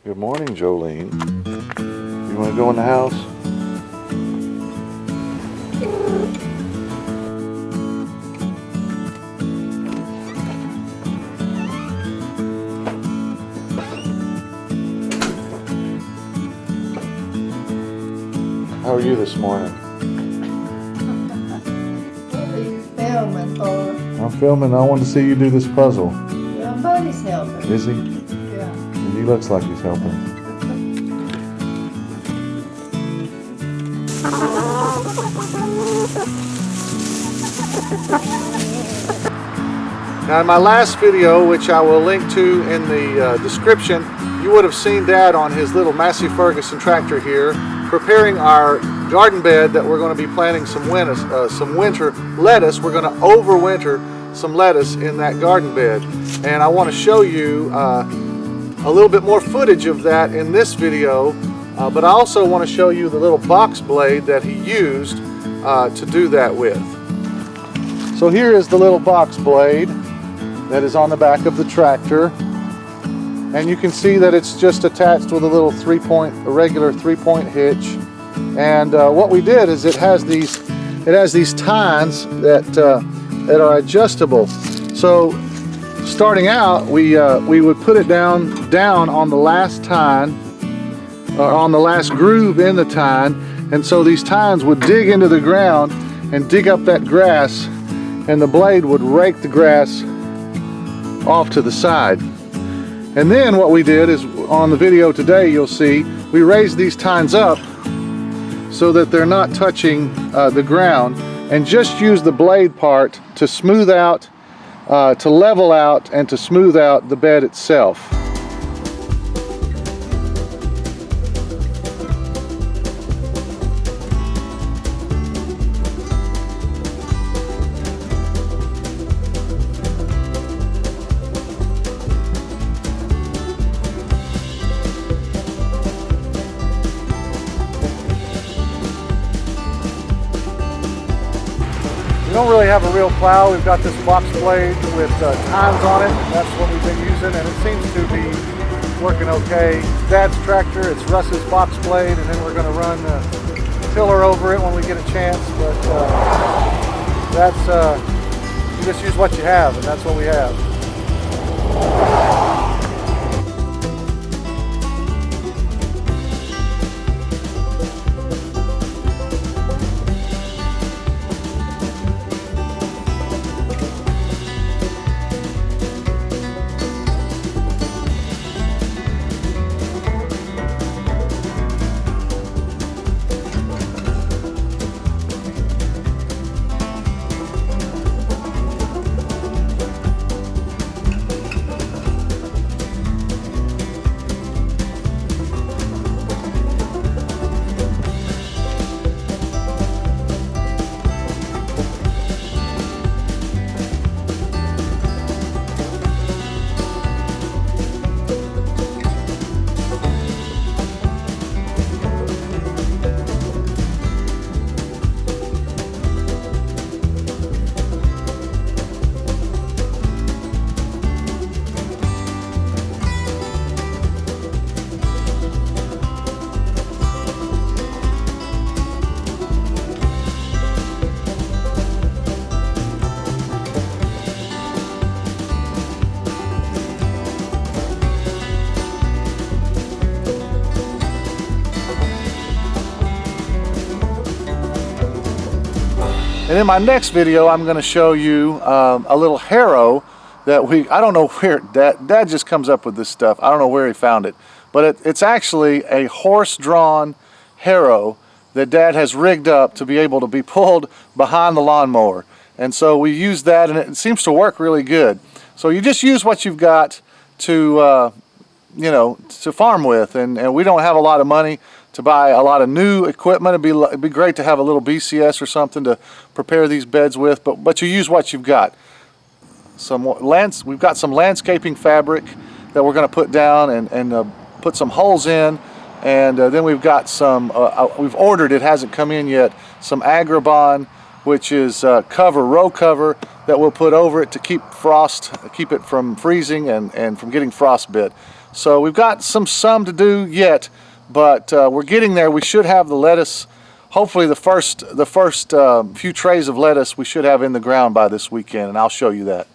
Good morning, Jolene. You want to go in the house? How are you this morning? What are you filming for? I'm filming. I want to see you do this puzzle. Well, Buddy's helping. Is he? Yeah. He looks like he's helping. Now in my last video, which I will link to in the description, you would have seen Dad on his little Massey-Ferguson tractor here preparing our garden bed that we're going to be planting some winter lettuce. We're going to overwinter some lettuce in that garden bed, and I want to show you a little bit more footage of that in this video, but I also want to show you the little box blade that he used to do that with. So here is the little box blade that is on the back of the tractor, and you can see that it's just attached with a little regular three-point hitch. And what we did is it has these tines that are adjustable. So starting out, we would put it down on the last tine, or on the last groove in the tine, and so these tines would dig into the ground and dig up that grass, and the blade would rake the grass off to the side. And then what we did is, on the video today you'll see, we raised these tines up so that they're not touching the ground, and just use the blade part to smooth out, to level out, and to smooth out the bed itself. We don't really have a real plow. We've got this box blade with tines on it. That's what we've been using, and it seems to be working okay. Dad's tractor, it's Russ's box blade, and then we're going to run the tiller over it when we get a chance. But you just use what you have, and that's what we have. And in my next video, I'm going to show you a little harrow that I don't know where, Dad just comes up with this stuff. I don't know where he found it. But it's actually a horse-drawn harrow that Dad has rigged up to be able to be pulled behind the lawnmower. And so we use that, and it seems to work really good. So you just use what you've got to, to farm with. And we don't have a lot of money to buy a lot of new equipment. It'd be great to have a little BCS or something to prepare these beds with, but you use what you've got. We've got some landscaping fabric that we're going to put down and put some holes in, and then we've got some, we've ordered, it hasn't come in yet, some Agribon which is row cover that we'll put over it to keep it from freezing and from getting frostbit. So we've got some to do yet, but we're getting there. We should have the lettuce, hopefully the first few trays of lettuce we should have in the ground by this weekend, and I'll show you that.